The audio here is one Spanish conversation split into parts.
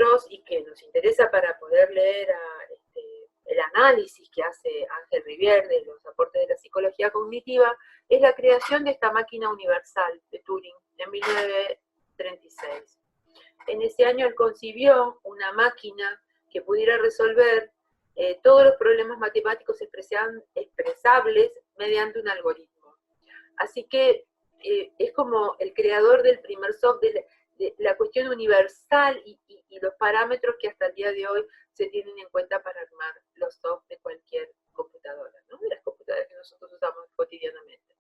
nosotros y que nos interesa para poder leer el análisis que hace Ángel Rivière de los aportes de la psicología cognitiva, es la creación de esta máquina universal de Turing en 1936. En ese año él concibió una máquina que pudiera resolver todos los problemas matemáticos expresables mediante un algoritmo. Así que es como el creador del primer software, de la cuestión universal y los parámetros que hasta el día de hoy se tienen en cuenta para armar los software de cualquier computadora, ¿no? De las computadoras que nosotros usamos cotidianamente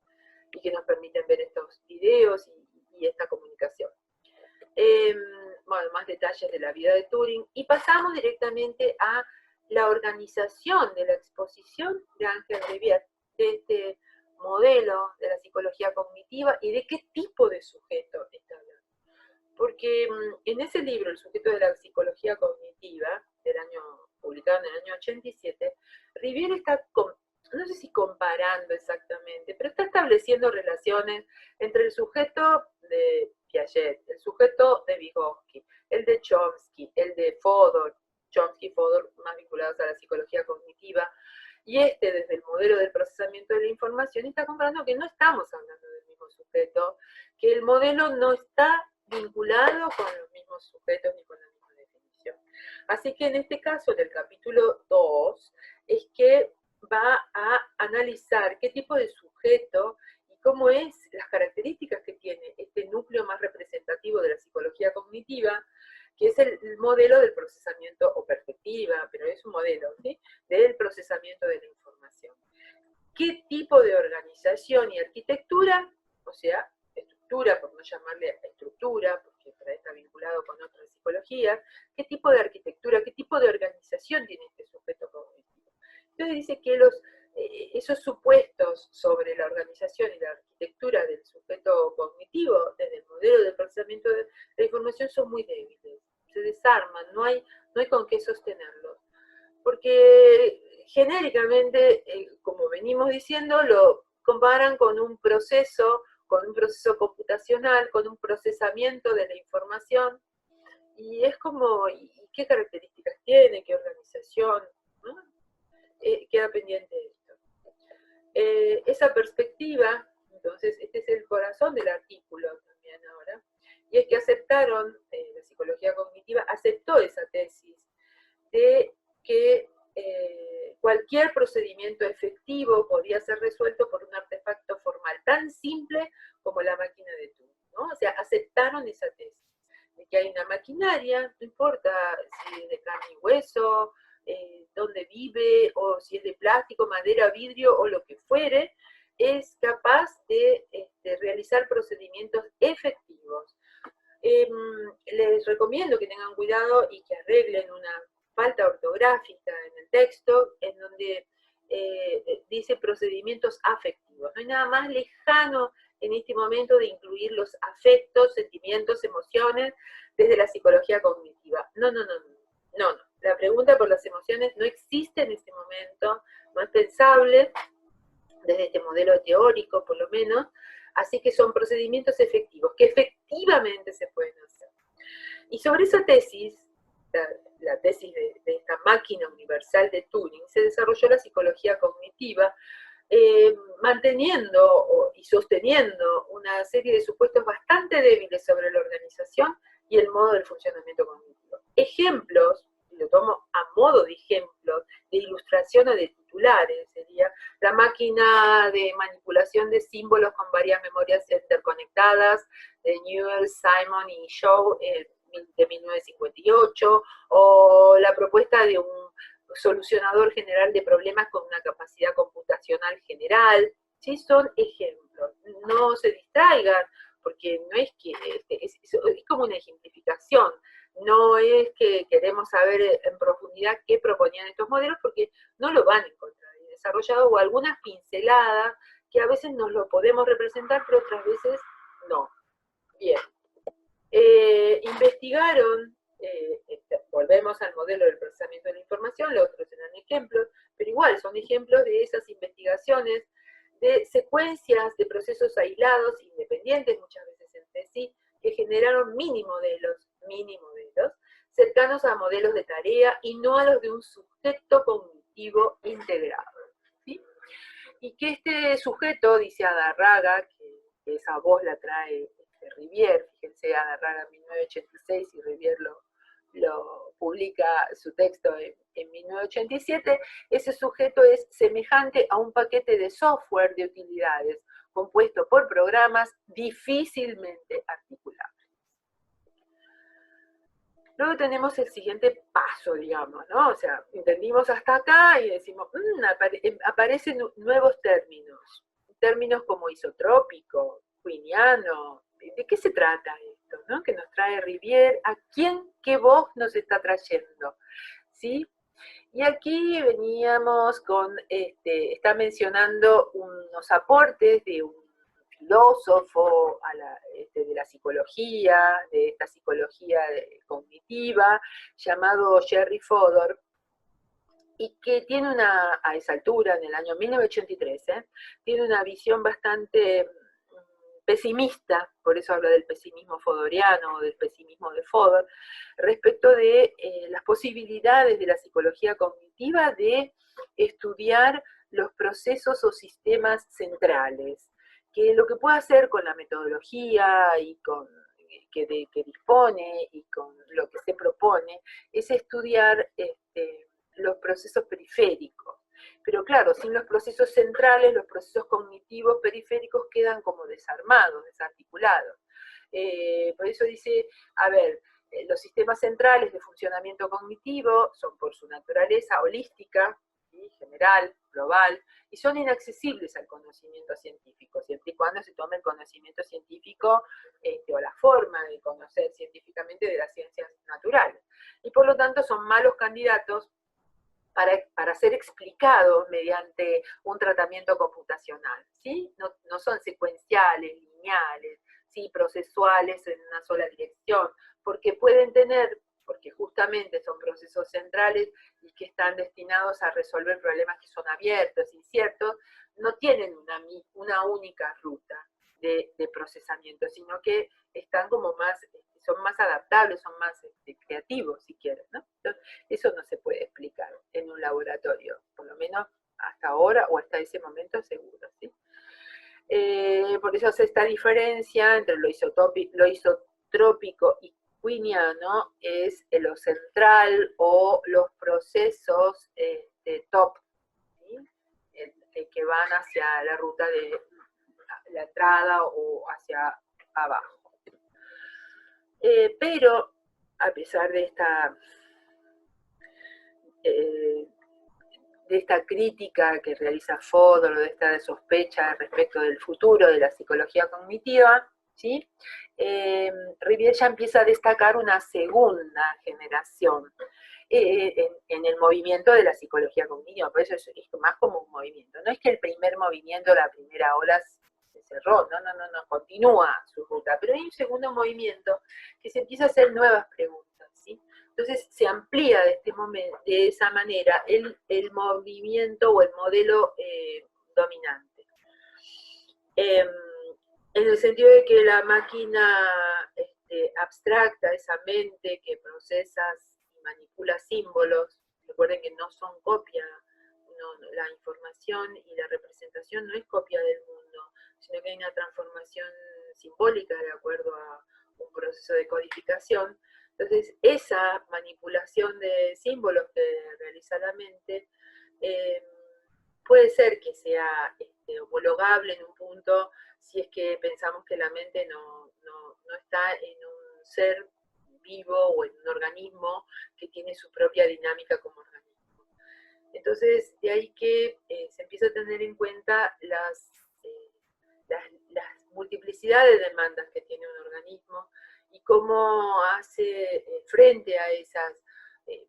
y que nos permiten ver estos videos y esta comunicación. Bueno, más detalles de la vida de Turing, y pasamos directamente a la organización de la exposición de Ángel Rivière, de este modelo de la psicología cognitiva y de qué tipo de sujeto está hablando. Porque en ese libro, El sujeto de la psicología cognitiva, publicado en el año 87, Rivière está, no sé si comparando exactamente, pero está estableciendo relaciones entre el sujeto de Piaget, el sujeto de Vygotsky, el de Chomsky, el de Fodor, Chomsky y Fodor más vinculados a la psicología cognitiva, y desde el modelo del procesamiento de la información, está comparando que no estamos hablando del mismo sujeto, que el modelo no está vinculado con los mismos sujetos ni con la misma definición. Así que en este caso, en el capítulo 2, es que va a analizar qué tipo de sujeto y cómo es las características que tiene este núcleo más representativo de la psicología cognitiva, que es el modelo del procesamiento, o perspectiva, pero es un modelo, ¿sí?, del procesamiento de la información. ¿Qué tipo de organización y arquitectura, o sea, estructura, por no llamarle estructura, porque por ahí está vinculado con otras psicologías, qué tipo de arquitectura, qué tipo de organización tiene este sujeto cognitivo? Entonces dice que esos supuestos sobre la organización y la arquitectura del sujeto cognitivo desde el modelo de procesamiento de la información son muy débiles, se desarman, no hay con qué sostenerlos, porque genéricamente, como venimos diciendo, lo comparan con un proceso computacional, con un procesamiento de la información, y es como, ¿y qué características tiene? ¿Qué organización? ¿No? Queda pendiente esto. Esa perspectiva, entonces, este es el corazón del artículo también ahora, y es que aceptaron, la psicología cognitiva aceptó esa tesis de que cualquier procedimiento efectivo podía ser resuelto por un artefacto formal tan simple como la máquina de Turing, ¿no? O sea, aceptaron esa tesis, de que hay una maquinaria, no importa si es de carne y hueso, dónde vive, o si es de plástico, madera, vidrio, o lo que fuere, es capaz de realizar procedimientos efectivos. Les recomiendo que tengan cuidado y que arreglen una falta ortográfica en el texto, en donde dice procedimientos afectivos. No hay nada más lejano en este momento de incluir los afectos, sentimientos, emociones desde la psicología cognitiva. No. La pregunta por las emociones no existe en este momento, no es pensable desde este modelo teórico por lo menos, así que son procedimientos efectivos, que efectivamente se pueden hacer. Y sobre esa tesis, la tesis de esta máquina universal de Turing, se desarrolló la psicología cognitiva, manteniendo y sosteniendo una serie de supuestos bastante débiles sobre la organización y el modo del funcionamiento cognitivo. Ejemplos, y lo tomo a modo de ejemplos, de ilustración o de titulares, sería la máquina de manipulación de símbolos con varias memorias interconectadas, de Newell, Simon y Shaw, de 1958, o la propuesta de un solucionador general de problemas con una capacidad computacional general. ¿Sí? Son ejemplos. No se distraigan, porque no es que es como una ejemplificación. No es que queremos saber en profundidad qué proponían estos modelos, porque no lo van a encontrar desarrollado, o algunas pinceladas que a veces nos lo podemos representar, pero otras veces no. Bien. Investigaron, volvemos al modelo del procesamiento de la información, los otros eran ejemplos, pero igual son ejemplos de esas investigaciones de secuencias de procesos aislados, independientes muchas veces entre sí, que generaron mini modelos, cerca cercanos a modelos de tarea y no a los de un sujeto cognitivo integrado, ¿sí? Y que este sujeto, dice Adarraga, que esa voz la trae Rivière, fíjense, Adarraga en 1986 y Rivière lo publica su texto en 1987, ese sujeto es semejante a un paquete de software de utilidades compuesto por programas difícilmente articulables. Luego tenemos el siguiente paso, digamos, ¿no? O sea, entendimos hasta acá y decimos, aparecen nuevos términos como isotrópico, quiniano. ¿De qué se trata esto, no? Que nos trae Rivière, ¿a quién, qué voz nos está trayendo? ¿Sí? Y aquí veníamos con, está mencionando unos aportes de un filósofo de la psicología, de esta psicología cognitiva, llamado Jerry Fodor, y que tiene a esa altura, en el año 1983, tiene una visión bastante pesimista, por eso habla del pesimismo fodoriano o del pesimismo de Fodor, respecto de las posibilidades de la psicología cognitiva de estudiar los procesos o sistemas centrales, que lo que puede hacer con la metodología y con que dispone y con lo que se propone es estudiar los procesos periféricos. Pero claro, sin los procesos centrales, los procesos cognitivos periféricos quedan como desarmados, desarticulados. Por eso dice, a ver, los sistemas centrales de funcionamiento cognitivo son por su naturaleza holística, ¿sí? General, global, y son inaccesibles al conocimiento científico, siempre y cuando se tome el conocimiento científico o la forma de conocer científicamente de las ciencias naturales. Y por lo tanto son malos candidatos para ser explicados mediante un tratamiento computacional, ¿sí? No son secuenciales, lineales, ¿sí? Procesuales en una sola dirección, porque porque justamente son procesos centrales y que están destinados a resolver problemas que son abiertos, inciertos, no tienen una única ruta de procesamiento, sino que están como son más adaptables, son más creativos, si quieren, ¿no? Entonces, eso no se puede explicar en un laboratorio, por lo menos hasta ahora o hasta ese momento seguro, ¿sí? Por eso hace esta diferencia entre lo isotrópico y quiniano, es lo central o los procesos top, ¿sí? Que van hacia la ruta de la entrada o hacia abajo. Pero, a pesar de esta crítica que realiza Fodor, de esta sospecha respecto del futuro de la psicología cognitiva, ¿sí? Rivière ya empieza a destacar una segunda generación en el movimiento de la psicología cognitiva, por eso es más como un movimiento. No es que el primer movimiento, la primera ola se cerró, no, continúa su ruta, pero hay un segundo movimiento que se empieza a hacer nuevas preguntas, ¿sí? Entonces se amplía de esa manera el movimiento o el modelo dominante. En el sentido de que la máquina abstracta, esa mente que procesa y manipula símbolos, recuerden que no son copia, la información y la representación no es copia del mundo, sino que hay una transformación simbólica de acuerdo a un proceso de codificación. Entonces, esa manipulación de símbolos que realiza la mente puede ser que sea homologable en un punto si es que pensamos que la mente no está en un ser vivo o en un organismo que tiene su propia dinámica como organismo. Entonces, de ahí que se empieza a tener en cuenta las multiplicidad de demandas que tiene un organismo y cómo hace frente a esas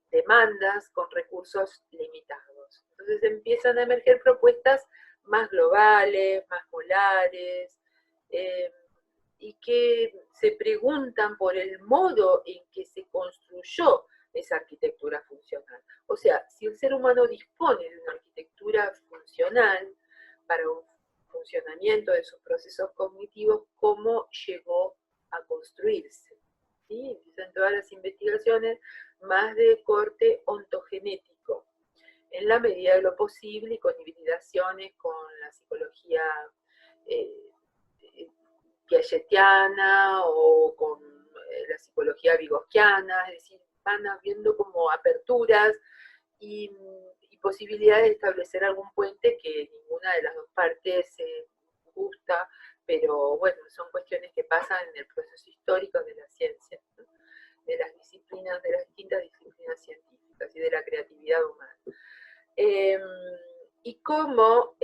demandas con recursos limitados. Entonces empiezan a emerger propuestas más globales, más polares, y que se preguntan por el modo en que se construyó esa arquitectura funcional. O sea, si el ser humano dispone de una arquitectura funcional para un funcionamiento de sus procesos cognitivos, ¿cómo llegó a construirse? ¿sí? Empiezan todas las investigaciones más de corte ontogenético, en la medida de lo posible y con hibridaciones con la psicología piagetiana o con la psicología vygotsquiana, es decir, van habiendo como aperturas y posibilidades de establecer algún puente que ninguna de las dos partes gusta, pero bueno, son cuestiones que pasan en el proceso histórico de la ciencia, ¿no? De las disciplinas, de las distintas disciplinas científicas y de la creatividad humana. Y cómo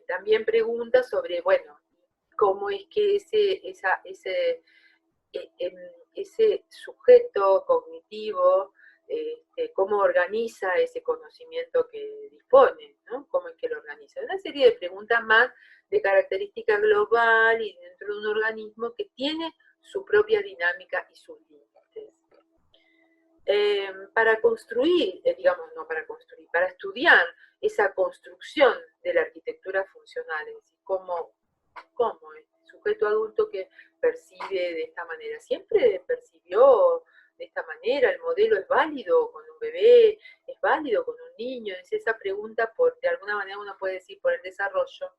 también pregunta sobre, bueno, cómo es que ese sujeto cognitivo, cómo organiza ese conocimiento que dispone, ¿no? Cómo es que lo organiza. Una serie de preguntas más de característica global y dentro de un organismo que tiene su propia dinámica y sus límites. Para construir, digamos, no para construir, para estudiar esa construcción de la arquitectura funcional, es decir, cómo el sujeto adulto que percibe de esta manera, siempre percibió de esta manera, el modelo es válido con un bebé, es válido con un niño, es esa pregunta, de alguna manera uno puede decir por el desarrollo,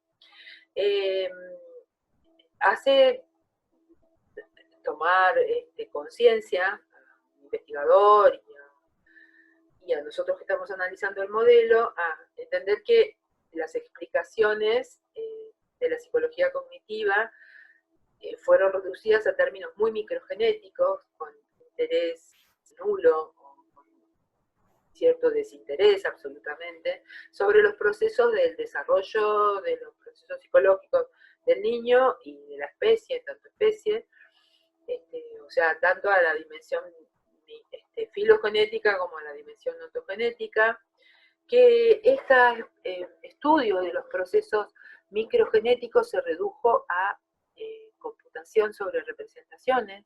hace tomar conciencia al investigador y a nosotros que estamos analizando el modelo, a entender que las explicaciones de la psicología cognitiva fueron reducidas a términos muy microgenéticos, con interés nulo o con cierto desinterés absolutamente, sobre los procesos del desarrollo de los procesos psicológicos del niño y de la especie, tanto especie, o sea, tanto a la dimensión filogenética como a la dimensión ontogenética, que este estudio de los procesos microgenéticos se redujo a computación sobre representaciones.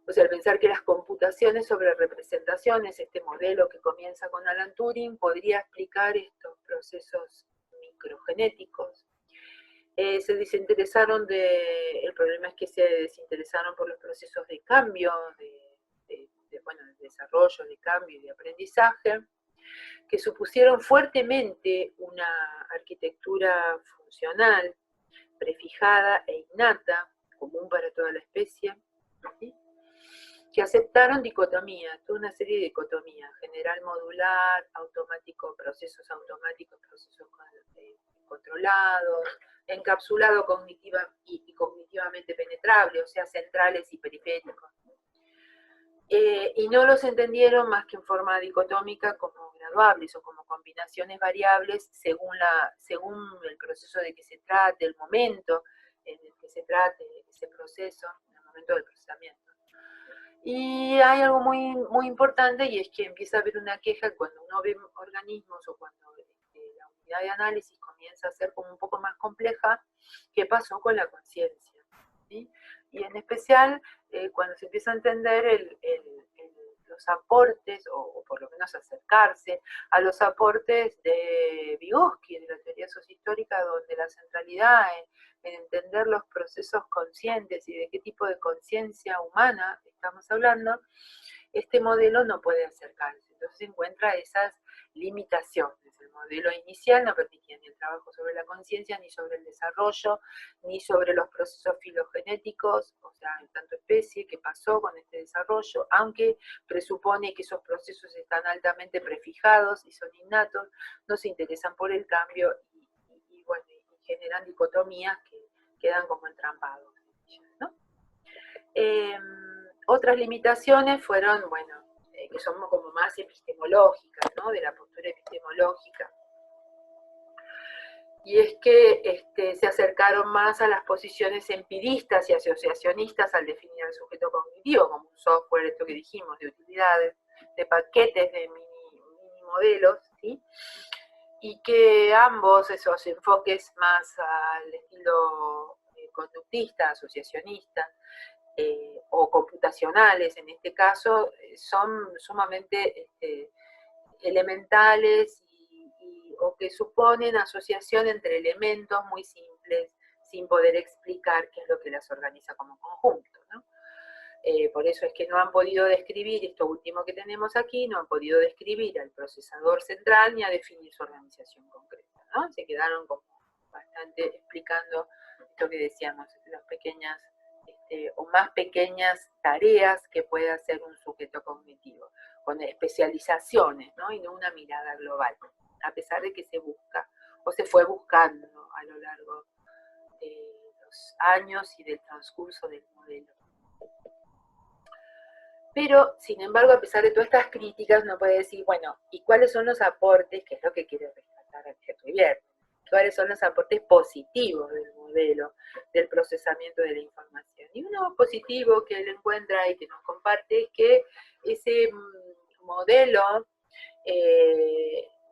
O sea, al pensar que las computaciones sobre representaciones, este modelo que comienza con Alan Turing, podría explicar estos procesos microgenéticos. Se desinteresaron el problema es que se desinteresaron por los procesos de cambio, de desarrollo, de cambio y de aprendizaje, que supusieron fuertemente una arquitectura funcional, prefijada e innata, común para toda la especie, ¿sí? Que aceptaron dicotomías, toda una serie de dicotomías, general modular, automático, procesos automáticos, procesos controlados, encapsulado cognitiva y cognitivamente penetrable, o sea, centrales y periféricos. Y no los entendieron más que en forma dicotómica como graduables o como combinaciones variables según el proceso de que se trate, el momento en el que se trate ese proceso, en el momento del procesamiento. Y hay algo muy, muy importante, y es que empieza a haber una queja cuando uno ve organismos o cuando la unidad de análisis comienza a ser como un poco más compleja, ¿qué pasó con la conciencia? ¿Sí? Y en especial cuando se empieza a entender los aportes, o por lo menos acercarse a los aportes de Vygotsky, de la teoría sociohistórica, donde la centralidad en entender los procesos conscientes y de qué tipo de conciencia humana estamos hablando, este modelo no puede acercarse. Entonces se encuentra esas limitaciones. El modelo inicial no permitía ni el trabajo sobre la conciencia, ni sobre el desarrollo, ni sobre los procesos filogenéticos, o sea, en tanto especie, qué pasó con este desarrollo, aunque presupone que esos procesos están altamente prefijados y son innatos, no se interesan por el cambio y bueno, y generan dicotomías que quedan como entrampados, ¿no? Otras limitaciones fueron, bueno, que son como más epistemológicas, ¿no? De la postura epistemológica. Y es que se acercaron más a las posiciones empiristas y asociacionistas al definir al sujeto cognitivo como un software, esto que dijimos, de utilidades, de paquetes, de mini modelos, ¿sí? Y que ambos esos enfoques más al estilo conductista, asociacionista, o computacionales en este caso, son sumamente elementales o que suponen asociación entre elementos muy simples sin poder explicar qué es lo que las organiza como conjunto, ¿no? Por eso es que no han podido describir, esto último que tenemos aquí, no han podido describir al procesador central ni a definir su organización concreta, ¿no? Se quedaron como bastante explicando esto que decíamos, las pequeñas o más pequeñas tareas que puede hacer un sujeto cognitivo, con especializaciones, ¿no? Y no una mirada global, a pesar de que se busca, o se fue buscando a lo largo de los años y del transcurso del modelo. Pero, sin embargo, a pesar de todas estas críticas, uno puede decir, bueno, ¿y cuáles son los aportes, que es lo que quiere rescatar Ángel Rivière? ¿Cuáles son los aportes positivos del modelo del procesamiento de la información? Y uno positivo que él encuentra y que nos comparte es que ese modelo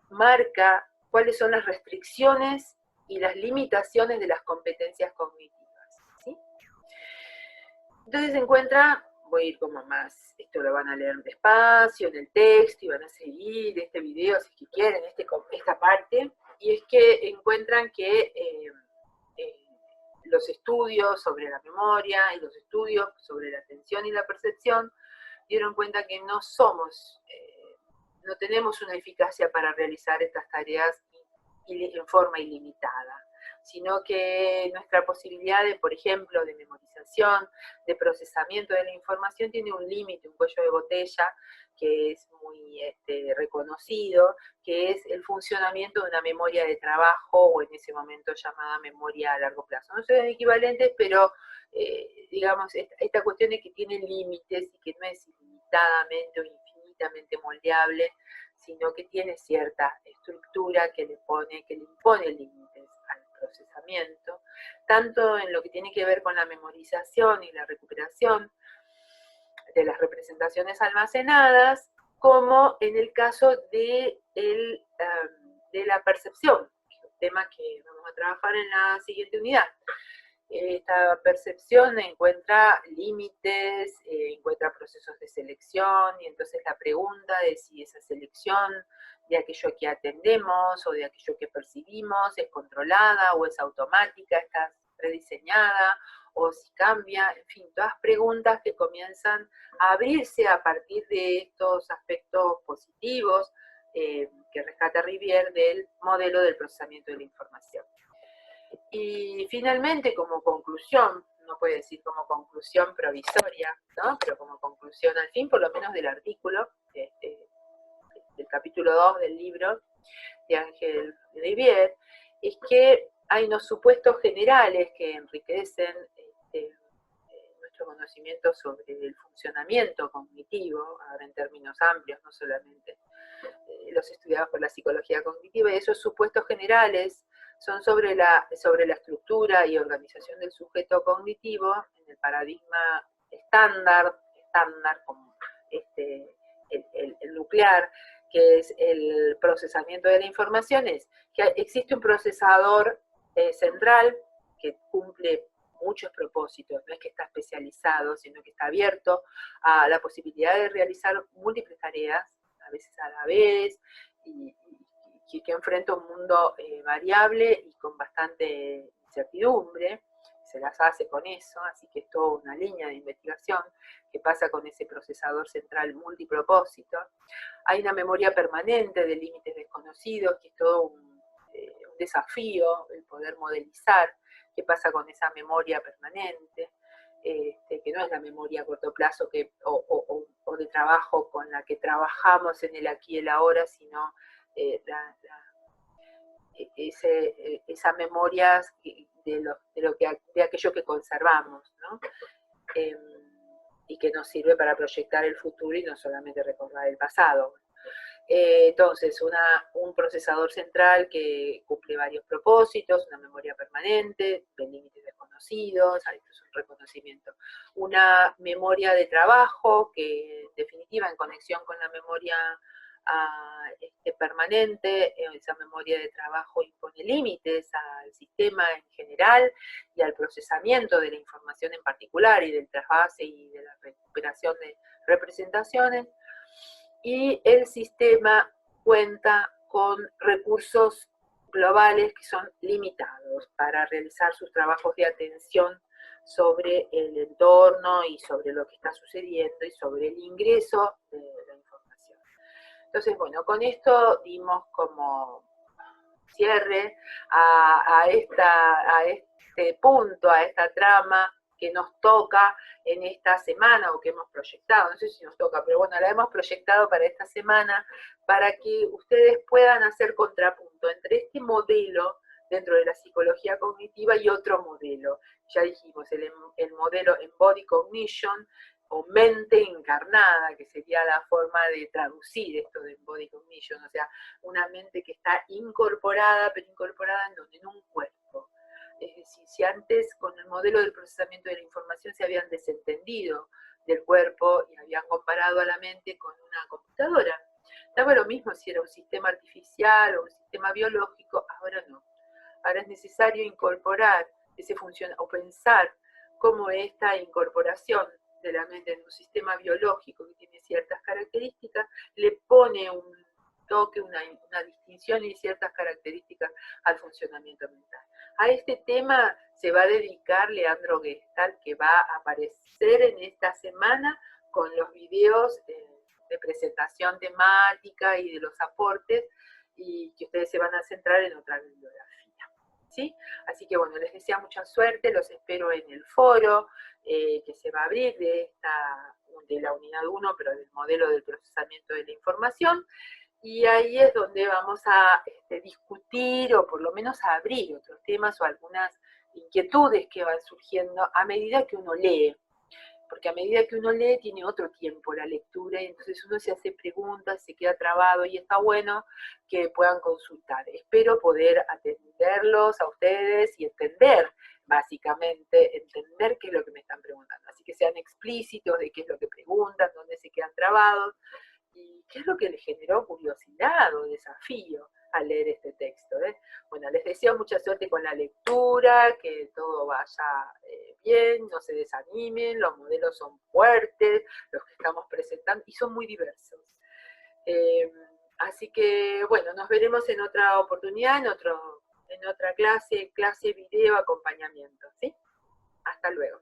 marca cuáles son las restricciones y las limitaciones de las competencias cognitivas, ¿sí? Entonces se encuentra, voy a ir como más, esto lo van a leer despacio en el texto y van a seguir este video si quieren, esta parte, y es que encuentran que los estudios sobre la memoria y los estudios sobre la atención y la percepción dieron cuenta que no tenemos una eficacia para realizar estas tareas en forma ilimitada, sino que nuestra posibilidad de, por ejemplo, de memorización, de procesamiento de la información tiene un límite, un cuello de botella que es muy reconocido, que es el funcionamiento de una memoria de trabajo o en ese momento llamada memoria a largo plazo. No son equivalentes, pero digamos, esta cuestión es que tiene límites y que no es ilimitadamente o infinitamente moldeable, sino que tiene cierta estructura que le impone límites al procesamiento, tanto en lo que tiene que ver con la memorización y la recuperación de las representaciones almacenadas, como en el caso de la percepción, que es un tema que vamos a trabajar en la siguiente unidad. Esta percepción encuentra límites, encuentra procesos de selección, y entonces la pregunta de si esa selección de aquello que atendemos o de aquello que percibimos es controlada o es automática, está rediseñada o si cambia, en fin, todas preguntas que comienzan a abrirse a partir de estos aspectos positivos que rescata Rivière del modelo del procesamiento de la información. Y finalmente, como conclusión, no puede decir como conclusión provisoria, ¿no? Pero como conclusión al fin, por lo menos del artículo, del capítulo 2 del libro de Ángel Rivière, es que hay unos supuestos generales que enriquecen nuestro conocimiento sobre el funcionamiento cognitivo, ahora en términos amplios, no solamente los estudiados por la psicología cognitiva, y esos supuestos generales son sobre la estructura y organización del sujeto cognitivo en el paradigma estándar como el nuclear, que es el procesamiento de la información, es que existe un procesador central que cumple muchos propósitos, no es que está especializado, sino que está abierto a la posibilidad de realizar múltiples tareas, a veces a la vez, y que enfrenta un mundo variable y con bastante incertidumbre, se las hace con eso, así que es toda una línea de investigación que pasa con ese procesador central multipropósito. Hay una memoria permanente de límites desconocidos, que es todo un desafío el poder modelizar qué pasa con esa memoria permanente, que no es la memoria a corto plazo o de trabajo con la que trabajamos en el aquí y el ahora, sino esa memoria de aquello que conservamos, ¿no? Y que nos sirve para proyectar el futuro y no solamente recordar el pasado. Entonces, un procesador central que cumple varios propósitos, una memoria permanente, de límites desconocidos, esto es un reconocimiento. Una memoria de trabajo que, en definitiva, en conexión con la memoria permanente, esa memoria de trabajo impone límites al sistema en general y al procesamiento de la información en particular y del trasvase y de la recuperación de representaciones. Y el sistema cuenta con recursos globales que son limitados para realizar sus trabajos de atención sobre el entorno y sobre lo que está sucediendo y sobre el ingreso de la información. Entonces, bueno, con esto dimos como cierre a este punto, a esta trama que nos toca en esta semana o que hemos proyectado, no sé si nos toca, pero bueno, la hemos proyectado para esta semana para que ustedes puedan hacer contrapunto entre este modelo dentro de la psicología cognitiva y otro modelo. Ya dijimos, el modelo Embodied Cognition, o mente encarnada, que sería la forma de traducir esto de Embodied Cognition, o sea, una mente que está incorporada, pero incorporada en donde, en un cuerpo. Es decir, si antes con el modelo del procesamiento de la información se habían desentendido del cuerpo y habían comparado a la mente con una computadora, daba lo mismo si era un sistema artificial o un sistema biológico, ahora no. Ahora es necesario incorporar ese o pensar cómo esta incorporación de la mente en un sistema biológico que tiene ciertas características le pone un toque, una distinción y ciertas características al funcionamiento mental. A este tema se va a dedicar Leandro Gestalt, que va a aparecer en esta semana con los videos de presentación temática y de los aportes, y que ustedes se van a centrar en otra bibliografía. ¿Sí? Así que bueno, les deseo mucha suerte, los espero en el foro que se va a abrir de la unidad 1, pero del modelo del procesamiento de la información, y ahí es donde vamos a discutir o por lo menos a abrir otros temas o algunas inquietudes que van surgiendo a medida que uno lee. Porque a medida que uno lee tiene otro tiempo la lectura y entonces uno se hace preguntas, se queda trabado y está bueno que puedan consultar. Espero poder atenderlos a ustedes y entender, básicamente, entender qué es lo que me están preguntando. Así que sean explícitos de qué es lo que preguntan, dónde se quedan trabados y qué es lo que les generó curiosidad o desafío al leer este texto. Bueno, les deseo mucha suerte con la lectura, que todo vaya bien, no se desanimen, los modelos son fuertes, los que estamos presentando, y son muy diversos. Así que, bueno, nos veremos en otra oportunidad, en otra clase video acompañamiento, ¿sí? Hasta luego.